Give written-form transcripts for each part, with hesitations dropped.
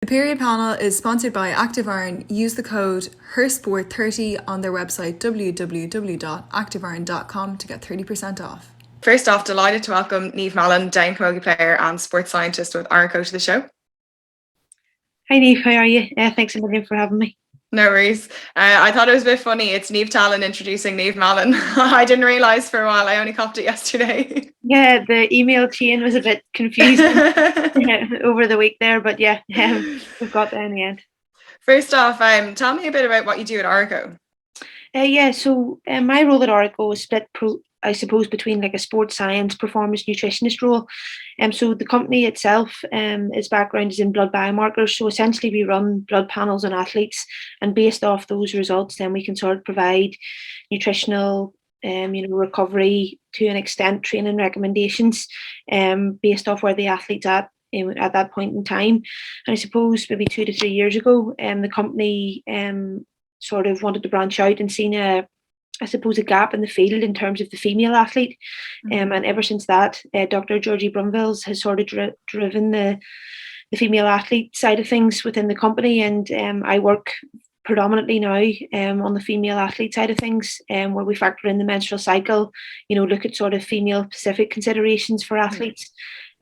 The period panel is sponsored by Active Iron. Use the code HERSPORT30 on their website www.activeiron.com to get 30% off. First off, delighted to welcome Niamh Mallon, down Camogie player and sports scientist with Orreco, to the show. Hi Niamh, how are you? Thanks a million for having me. No worries. I thought it was a bit funny. It's Niamh Mallon introducing Niamh Mallon. I didn't realise for a while. I only copped it yesterday. Yeah, the email chain was a bit confusing over the week there, but yeah, we've got there in the end. First off, tell me a bit about what you do at Orreco. So my role at Orreco is split, I suppose, between like a sports science performance nutritionist role. So the company itself, its background is in blood biomarkers. So essentially we run blood panels on athletes, and based off those results, then we can sort of provide nutritional recovery, to an extent, training recommendations based off where the athlete's at that point in time. And I suppose maybe 2 to 3 years ago, the company sort of wanted to branch out and seen a gap in the field in terms of the female athlete. And ever since that, Dr. Georgie Brumvilles has sort of driven the female athlete side of things within the company. And I work predominantly now on the female athlete side of things, where we factor in the menstrual cycle, look at sort of female specific considerations for athletes.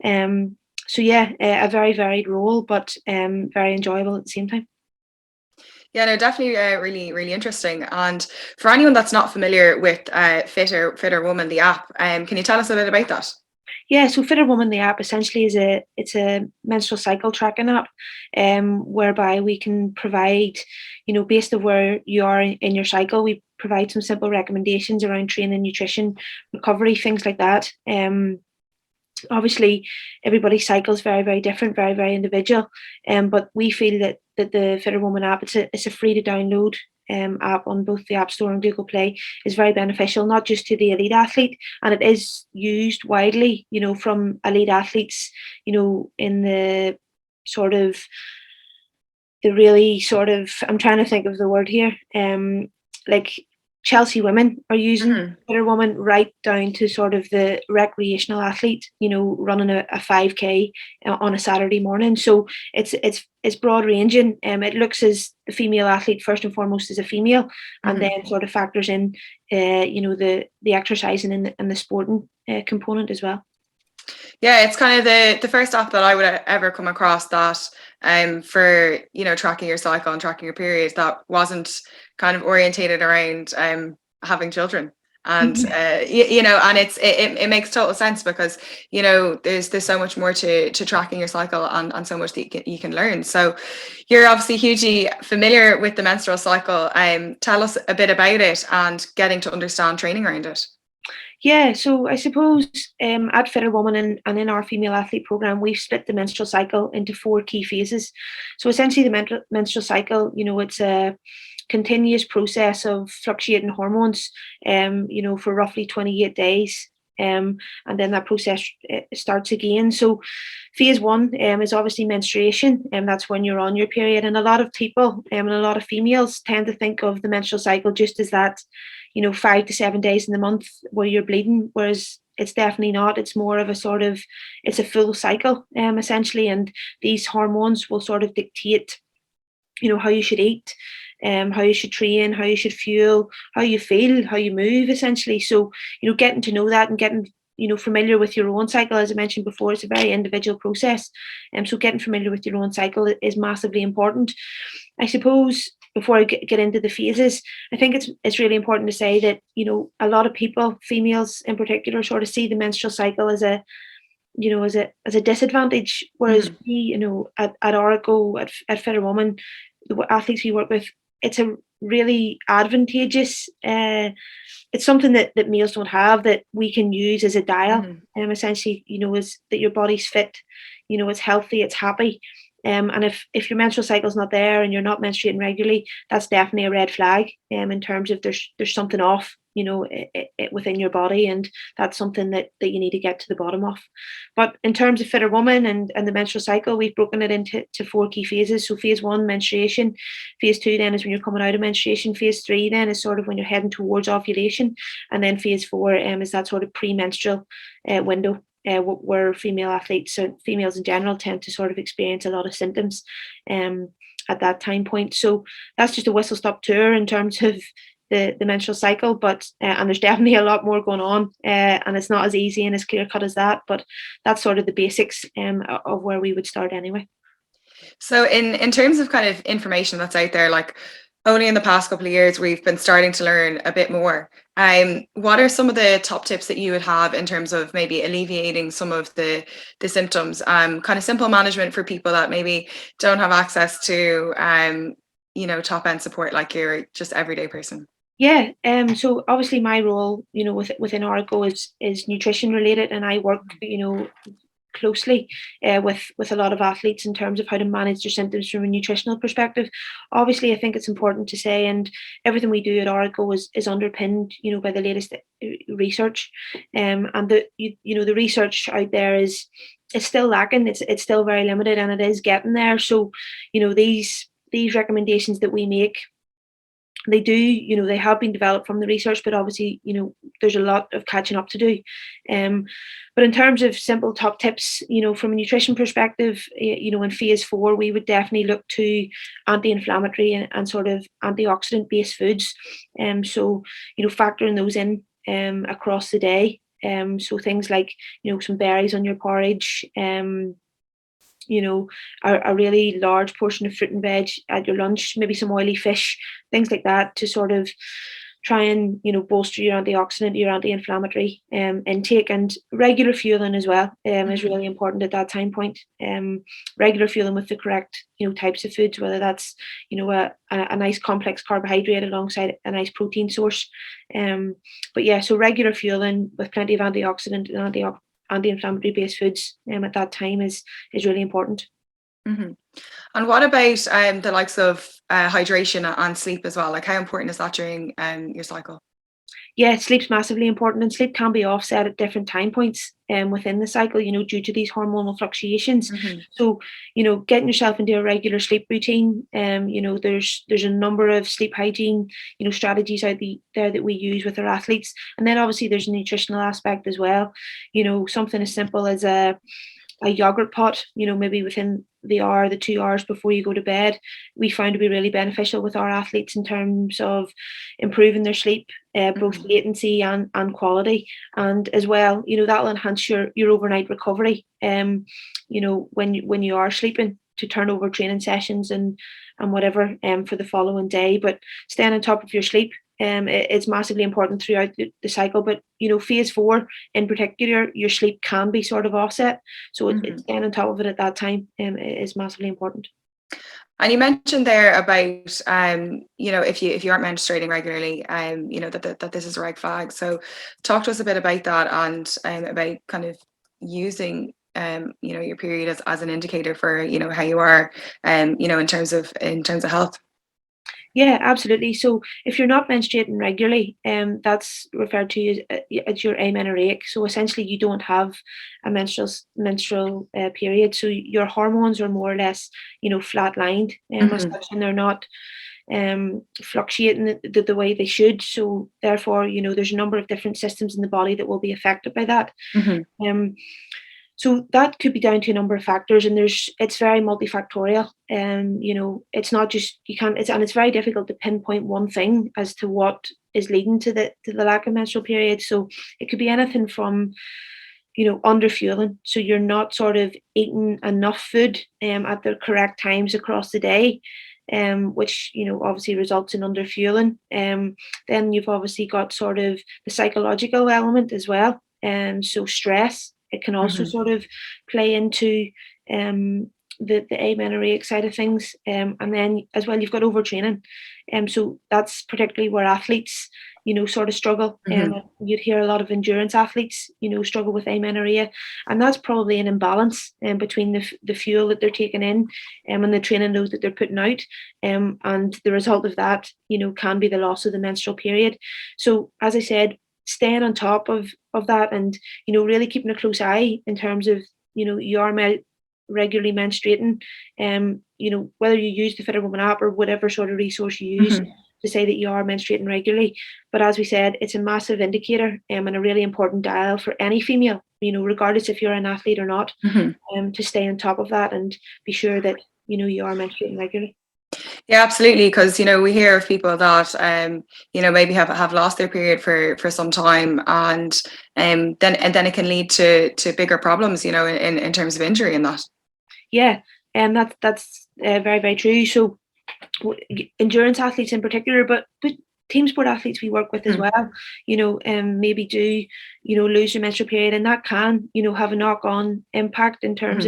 So yeah, a very varied role, but very enjoyable at the same time. Yeah, no, definitely really, really interesting. And for anyone that's not familiar with FitrWoman, the app, can you tell us a bit about that? Yeah, so FitrWoman, the app, essentially it's a menstrual cycle tracking app, whereby we can provide, based on where you are in your cycle, we provide some simple recommendations around training, nutrition, recovery, things like that. Obviously, everybody's cycle is very, very different, very, very individual. But we feel that the FitrWoman app, it's a free to download app on both the App Store and Google Play, is very beneficial, not just to the elite athlete, and it is used widely, from elite athletes, in the sort of I'm trying to think of the word here, like Chelsea women are using FitrWoman, right down to sort of the recreational athlete, running a 5K on a Saturday morning. So it's broad ranging. It looks as the female athlete first and foremost as a female, and then sort of factors in, the exercising and the sporting component as well. Yeah, it's kind of the first app that I would ever come across that for tracking your cycle and tracking your period that wasn't kind of orientated around having children. And and it makes total sense, because there's so much more to tracking your cycle and so much that you can learn. So you're obviously hugely familiar with the menstrual cycle. Tell us a bit about it and getting to understand training around it. Yeah, so I suppose at FitrWoman and in our female athlete program, we've split the menstrual cycle into 4 key phases. So essentially the menstrual cycle, it's a continuous process of fluctuating hormones, for roughly 28 days. And then that process starts again. So phase 1 is obviously menstruation, and that's when you're on your period. And a lot of people and a lot of females tend to think of the menstrual cycle just as that, 5 to 7 days in the month where you're bleeding, whereas it's definitely not. It's more of it's a full cycle, essentially, and these hormones will sort of dictate, how you should eat, how you should train, how you should fuel, how you feel, how you move, essentially. So, getting to know that and getting, familiar with your own cycle, as I mentioned before, it's a very individual process. So getting familiar with your own cycle is massively important. I suppose before I get into the phases, I think it's really important to say that, a lot of people, females in particular, sort of see the menstrual cycle as a disadvantage, whereas we, at Orreco, at FitrWoman, the athletes we work with, it's a really advantageous, it's something that males don't have, that we can use as a dial, essentially, is that your body's fit, it's healthy, it's happy. And if your menstrual cycle's not there and you're not menstruating regularly, that's definitely a red flag, in terms of there's something off, within your body, and that's something that you need to get to the bottom of. But in terms of FitrWoman and the menstrual cycle, we've broken it into 4 key phases. So phase 1, menstruation. Phase 2 then is when you're coming out of menstruation. Phase 3 then is sort of when you're heading towards ovulation, and then phase 4 is that sort of premenstrual window. where female athletes and females in general tend to sort of experience a lot of symptoms at that time point. So that's just a whistle-stop tour in terms of the menstrual cycle, but and there's definitely a lot more going on, and it's not as easy and as clear-cut as that, but that's sort of the basics of where we would start anyway. So in terms of kind of information that's out there, like only in the past couple of years, we've been starting to learn a bit more. What are some of the top tips that you would have in terms of maybe alleviating some of the symptoms, kind of simple management for people that maybe don't have access to, top end support like your just everyday person? Yeah, so obviously my role, within Orreco is nutrition related, and I work, closely with a lot of athletes in terms of how to manage their symptoms from a nutritional perspective. Obviously, I think it's important to say, and everything we do at Orreco is underpinned, by the latest research, and the research out there it's still lacking. It's still very limited, and it is getting there. So, these recommendations that we make, they have been developed from the research, but obviously, there's a lot of catching up to do. But in terms of simple top tips, from a nutrition perspective, in phase 4, we would definitely look to anti-inflammatory and sort of antioxidant based foods. So, factoring those in across the day. So things like, some berries on your porridge, a really large portion of fruit and veg at your lunch, maybe some oily fish, things like that, to sort of try and bolster your antioxidant, your anti-inflammatory intake, and regular fueling as well is really important at that time point. Regular fueling with the correct types of foods, whether that's a nice complex carbohydrate alongside a nice protein source. But yeah, so regular fueling with plenty of antioxidant and anti-inflammatory based foods at that time is really important. Mm-hmm. And what about the likes of hydration and sleep as well? Like, how important is that during your cycle? Yeah, sleep's massively important, and sleep can be offset at different time points within the cycle, due to these hormonal fluctuations. Mm-hmm. So, getting yourself into a regular sleep routine, there's a number of sleep hygiene, strategies out there that we use with our athletes. And then obviously there's a nutritional aspect as well. Something as simple as a yogurt pot, maybe within the 2 hours before you go to bed, we found to be really beneficial with our athletes in terms of improving their sleep, both latency and quality. And as well, that'll enhance your overnight recovery, when you are sleeping, to turn over training sessions and whatever for the following day. But staying on top of your sleep, it's massively important throughout the cycle. But phase 4 in particular, your sleep can be sort of offset, so it's staying on top of it at that time is massively important. And you mentioned there about if you aren't menstruating regularly, that this is a red flag. So talk to us a bit about that, and about kind of using your period as an indicator for how you are in terms of health. Yeah, absolutely. So if you're not menstruating regularly, that's referred to as your amenorrheic. So essentially, you don't have a menstrual period. So your hormones are more or less, flatlined, as such, and they're not fluctuating the way they should. So therefore, there's a number of different systems in the body that will be affected by that. So that could be down to a number of factors, and it's very multifactorial. It's not just, it's very difficult to pinpoint one thing as to what is leading to the lack of menstrual period. So it could be anything from, under fueling. So you're not sort of eating enough food at the correct times across the day, which obviously results in under fueling. Then you've obviously got sort of the psychological element as well. So stress. It can also sort of play into the amenorrheic side of things. And then as well, you've got overtraining. So that's particularly where athletes, sort of struggle. You'd hear a lot of endurance athletes, struggle with amenorrhea. And that's probably an imbalance between the fuel that they're taking in and the training load that they're putting out. And the result of that, can be the loss of the menstrual period. So as I said, staying on top of that, and really keeping a close eye in terms of you are regularly menstruating, whether you use the FitrWoman app or whatever sort of resource you use, to say that you are menstruating regularly. But as we said, it's a massive indicator and a really important dial for any female, regardless if you're an athlete or not, to stay on top of that and be sure that, you are menstruating regularly. Yeah, absolutely. Because, we hear of people that, maybe have lost their period for some time, and then it can lead to bigger problems, in terms of injury and that. Yeah, and that's very, very true. So endurance athletes in particular, but team sport athletes we work with as well, maybe do, lose their menstrual period, and that can, have a knock-on impact in terms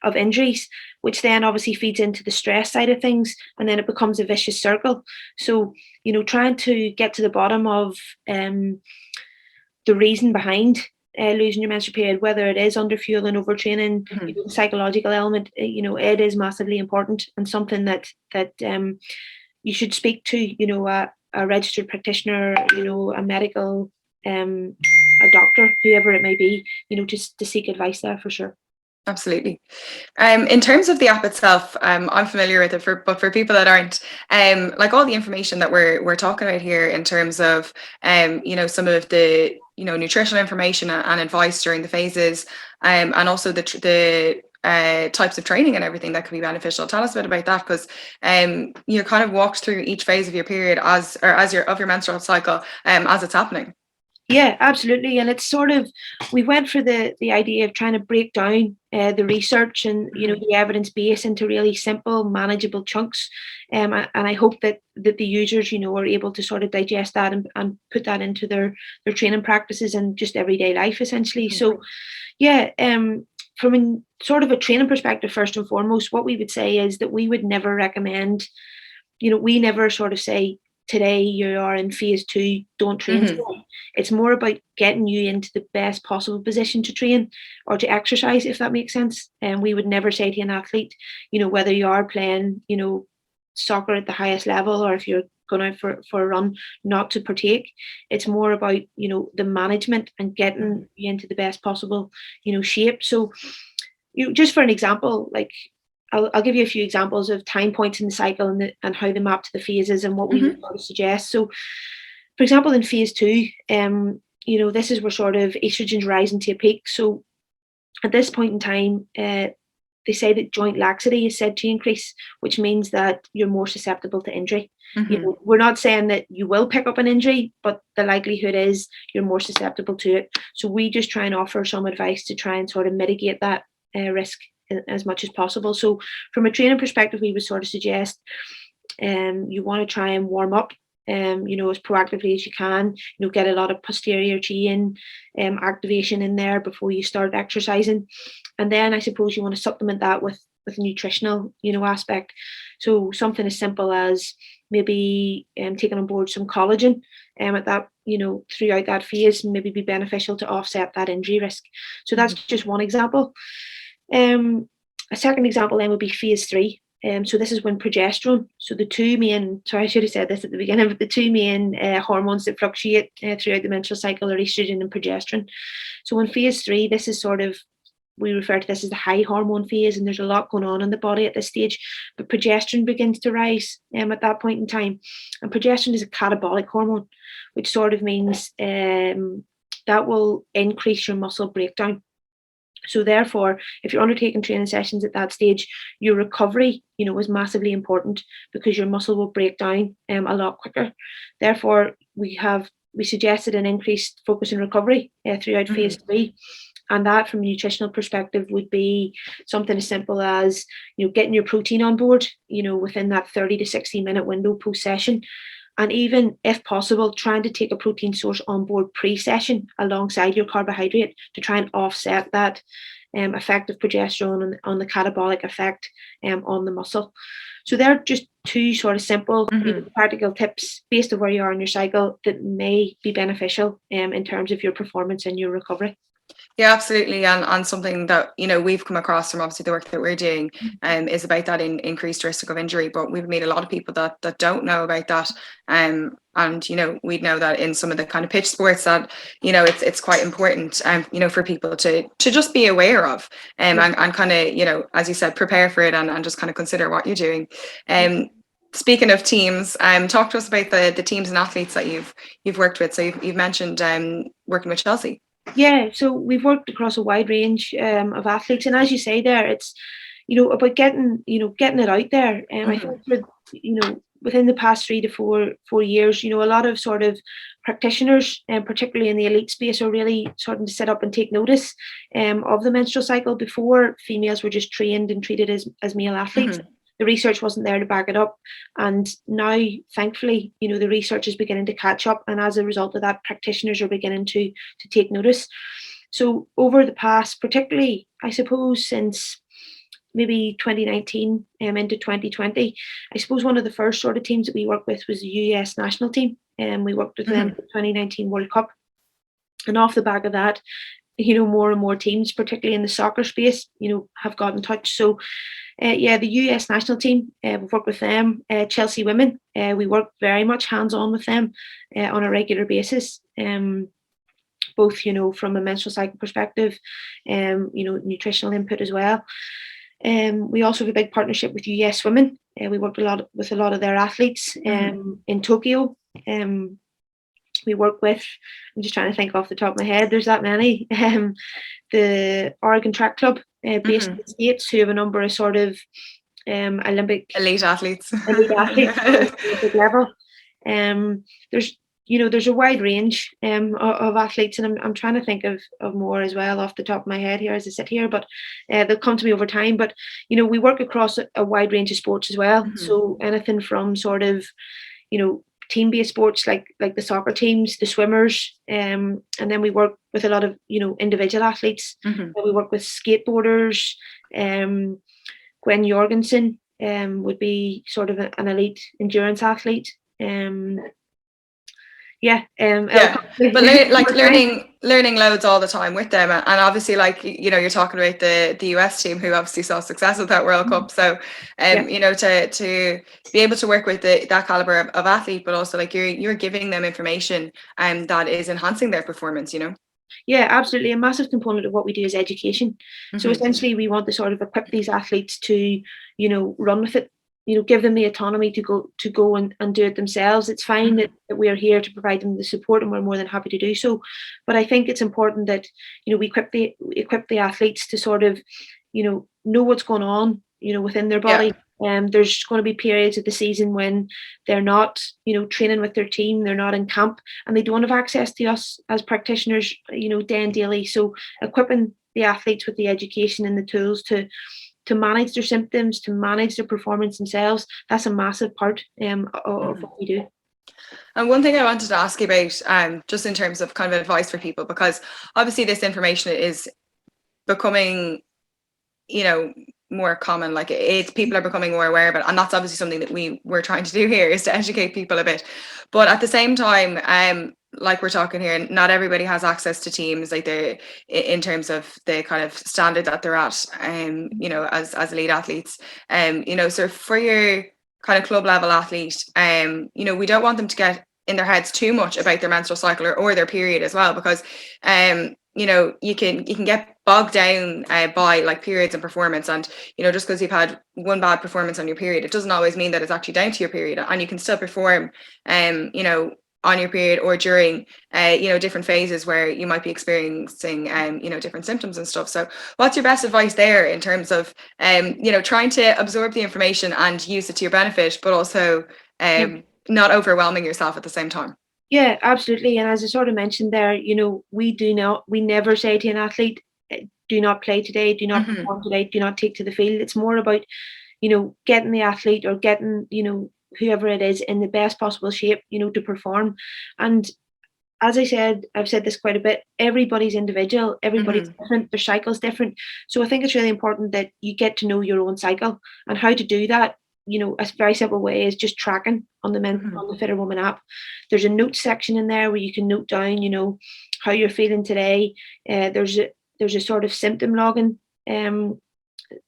of injuries, which then obviously feeds into the stress side of things, and then it becomes a vicious circle. So, trying to get to the bottom of the reason behind losing your menstrual period, whether it is under fuel and overtraining, the psychological element, it is massively important, and something that you should speak to, a registered practitioner, a medical, a doctor, whoever it may be, just to seek advice there for sure. Absolutely. In terms of the app itself, I'm familiar with it, but for people that aren't, like all the information that we're talking about here in terms of, some of the, nutritional information and advice during the phases, and also the types of training and everything that could be beneficial. Tell us a bit about that, because you kind of walked through each phase of your period of your menstrual cycle as it's happening. Yeah, absolutely. And it's sort of, we went for the idea of trying to break down the research and, the evidence base into really simple, manageable chunks. And I hope that the users, are able to sort of digest that and put that into their training practices and just everyday life, essentially. So, yeah, from a sort of a training perspective, first and foremost, what we would say is that we would never recommend, we never sort of say, today you are in phase 2, don't train today. It's more about getting you into the best possible position to train or to exercise, if that makes sense. And we would never say to an athlete, whether you are playing, soccer at the highest level, or if you're going out for a run, not to partake. It's more about, the management and getting you into the best possible, shape. So, just for an example, like, I'll give you a few examples of time points in the cycle and how they map to the phases and what we would sort of suggest. So, for example, in phase 2, this is where sort of estrogen's rising to a peak. So, at this point in time, they say that joint laxity is said to increase, which means that you're more susceptible to injury. We're not saying that you will pick up an injury, but the likelihood is you're more susceptible to it. So we just try and offer some advice to try and sort of mitigate that risk as much as possible. So from a training perspective, we would sort of suggest you want to try and warm up as proactively as you can, get a lot of posterior chain activation in there before you start exercising. And then I suppose you want to supplement that with a nutritional, aspect. So something as simple as maybe taking on board some collagen at that, throughout that phase, maybe be beneficial to offset that injury risk. So that's just one example. A second example then would be phase 3. So this is when progesterone, so the two main, sorry, I should have said this at the beginning, but the two main hormones that fluctuate throughout the menstrual cycle are estrogen and progesterone. So in phase 3, this is sort of, we refer to this as the high hormone phase, and there's a lot going on in the body at this stage, but progesterone begins to rise at that point in time. And progesterone is a catabolic hormone, which sort of means that will increase your muscle breakdown. So therefore, if you're undertaking training sessions at that stage, your recovery, is massively important because your muscle will break down a lot quicker. Therefore, we suggested an increased focus on recovery throughout phase 3. And that, from a nutritional perspective, would be something as simple as, getting your protein on board, within that 30 to 60 minute window post-session. And even, if possible, trying to take a protein source on board pre-session alongside your carbohydrate to try and offset that effect of progesterone on the catabolic effect on the muscle. So they're just two sort of simple, practical tips based on where you are in your cycle that may be beneficial in terms of your performance and your recovery. Yeah, absolutely. And something that, we've come across from obviously the work that we're doing is about that increased risk of injury. But we've met a lot of people that don't know about that. And, we'd know that in some of the kind of pitch sports that, it's quite important, for people to just be aware of and kind of, as you said, prepare for it and just kind of consider what you're doing. speaking of teams, talk to us about the teams and athletes that you've worked with. So you've mentioned working with Chelsea. Yeah, so we've worked across a wide range of athletes, and as you say there, it's about getting it out there. And I think for within the past 3 to 4 years, a lot of sort of practitioners, and particularly in the elite space, are really starting to sit up and take notice of the menstrual cycle. Before, females were just trained and treated as male athletes. The research wasn't there to back it up, and now, thankfully, the research is beginning to catch up, and as a result of that, practitioners are beginning to take notice. So over the past, particularly, I suppose, since maybe 2019 into 2020, I suppose one of the first sort of teams that we worked with was the US national team, and we worked with them in the 2019 World Cup. And off the back of that, more and more teams, particularly in the soccer space, have got in touch. So the US national team, we've worked with them. Chelsea women, we work very much hands-on with them on a regular basis. Both, from a menstrual cycle perspective, nutritional input as well. We also have a big partnership with US Women. We worked with a lot of their athletes in Tokyo. We work with, I'm just trying to think off the top of my head, there's that many, the Oregon Track Club based in the States, who have a number of sort of Olympic elite athletes at Olympic level. There's a wide range of athletes, and I'm trying to think of more as well off the top of my head here as I sit here, but they'll come to me over time. But we work across a wide range of sports as well. So anything from sort of team-based sports like the soccer teams, the swimmers, and then we work with a lot of individual athletes. We work with skateboarders. Gwen Jorgensen would be sort of an elite endurance athlete. But learning loads all the time with them, and obviously, like you're talking about the US team, who obviously saw success with that World Cup. So to be able to work with that caliber of athlete, but also like you're giving them information that is enhancing their performance. Yeah, absolutely. A massive component of what we do is education. So essentially, we want to sort of equip these athletes to run with it. Give them the autonomy to go and do it themselves. It's fine that we're here to provide them the support, and we're more than happy to do so. But I think it's important that we equip the athletes to sort of know what's going on within their body. There's going to be periods of the season when they're not training with their team, they're not in camp, and they don't have access to us as practitioners day and daily. So equipping the athletes with the education and the tools to manage their symptoms, to manage their performance themselves, that's a massive part of what we do. And one thing I wanted to ask you about, just in terms of kind of advice for people, because obviously this information is becoming, more common. Like people are becoming more aware of it, and that's obviously something that we're trying to do here, is to educate people a bit. But at the same time, like we're talking here, not everybody has access to teams, like in terms of the kind of standard that they're at, as elite athletes. So for your kind of club level athlete, we don't want them to get in their heads too much about their menstrual cycle or their period as well, because you can get bogged down by like periods and performance, and just because you've had one bad performance on your period, it doesn't always mean that it's actually down to your period, and you can still perform on your period or during different phases where you might be experiencing different symptoms and stuff. So what's your best advice there in terms of trying to absorb the information and use it to your benefit, but also not overwhelming yourself at the same time? Yeah, absolutely. And as I sort of mentioned there, we never say to an athlete, do not play today, do not perform today, do not take to the field. It's more about, getting the athlete or getting, whoever it is in the best possible shape, to perform. And as I said, I've said this quite a bit, everybody's individual, everybody's different, their cycle's different. So I think it's really important that you get to know your own cycle, and how to do that. A very simple way is just tracking on the FitrWoman app. There's a notes section in there where you can note down, how you're feeling today. There's a sort of symptom logging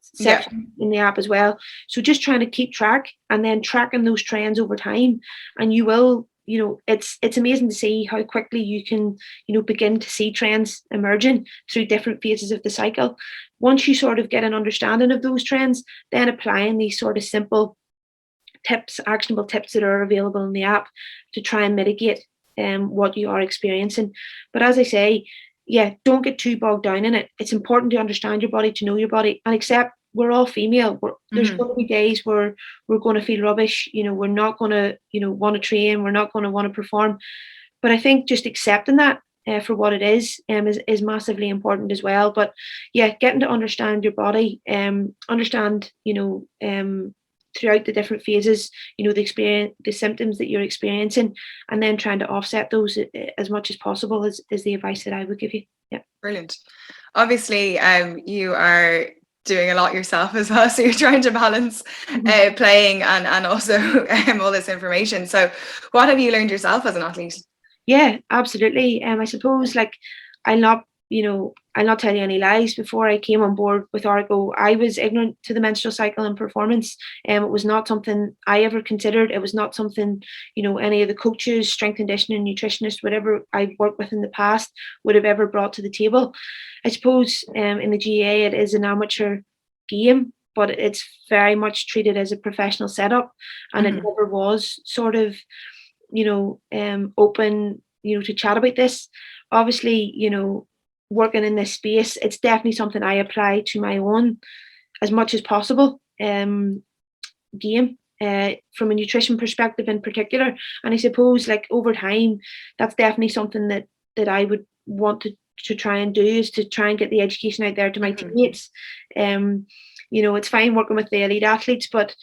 section in the app as well. So just trying to keep track and then tracking those trends over time, and you will. It's amazing to see how quickly you can, begin to see trends emerging through different phases of the cycle. Once you sort of get an understanding of those trends, then applying these sort of simple tips, actionable tips that are available in the app to try and mitigate what you are experiencing. But as I say, yeah, don't get too bogged down in it. It's important to understand your body, to know your body, and accept we're all female. There's going to be days where we're going to feel rubbish. We're not going to, want to train. We're not going to want to perform. But I think just accepting that for what it is massively important as well. But yeah, getting to understand your body, understand, throughout the different phases, the symptoms that you're experiencing, and then trying to offset those as much as possible is the advice that I would give you. Yeah. Brilliant. Obviously, you are doing a lot yourself as well, so you're trying to balance playing and also all this information. So what have you learned yourself as an athlete? Yeah, absolutely. I suppose I'll not tell you any lies. Before I came on board with Orreco, I was ignorant to the menstrual cycle and performance. It was not something I ever considered. It was not something, any of the coaches, strength conditioning, nutritionists, whatever I've worked with in the past would have ever brought to the table. I suppose in the GAA it is an amateur game, but it's very much treated as a professional setup, and it never was sort of open, to chat about this. Obviously, working in this space, it's definitely something I apply to my own as much as possible game from a nutrition perspective in particular. And I suppose over time, that's definitely something that I would want to try and do, is to try and get the education out there to my teammates. It's fine working with the elite athletes, but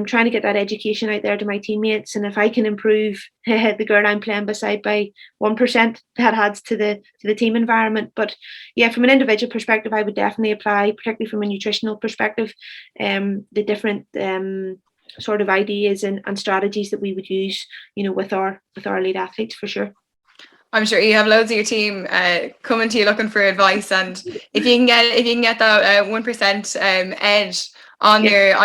trying to get that education out there to my teammates. And if I can improve the girl I'm playing beside by 1%, that adds to the team environment. But yeah, from an individual perspective, I would definitely apply, particularly from a nutritional perspective, the different sort of ideas and strategies that we would use, with our elite athletes, for sure. I'm sure you have loads of your team coming to you looking for advice, and if you can get that 1% edge on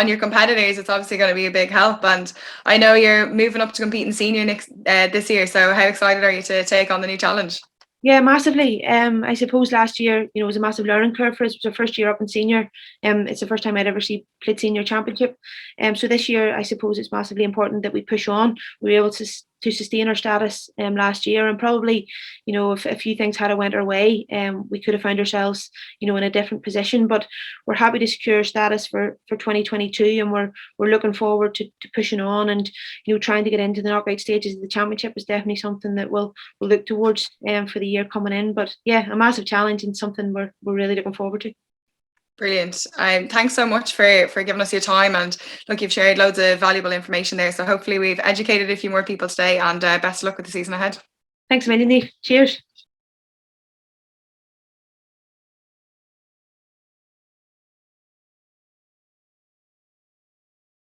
your competitors, it's obviously going to be a big help. And I know you're moving up to compete in senior this year, so how excited are you to take on the new challenge? Yeah, massively. I suppose last year, it was a massive learning curve for us. It was our first year up in senior. It's the first time I'd ever played senior championship. So this year, I suppose it's massively important that we push on. We were able to sustain our status last year, and probably, if a few things had went our way, we could have found ourselves, in a different position. But we're happy to secure status for 2022, and we're looking forward to pushing on, and trying to get into the knockout stages of the championship is definitely something that we'll look towards for the year coming in. But yeah, a massive challenge and something we're really looking forward to. Brilliant. Thanks so much for giving us your time, and look, you've shared loads of valuable information there, so hopefully we've educated a few more people today, and best of luck with the season ahead. Thanks a million, Niamh. Cheers.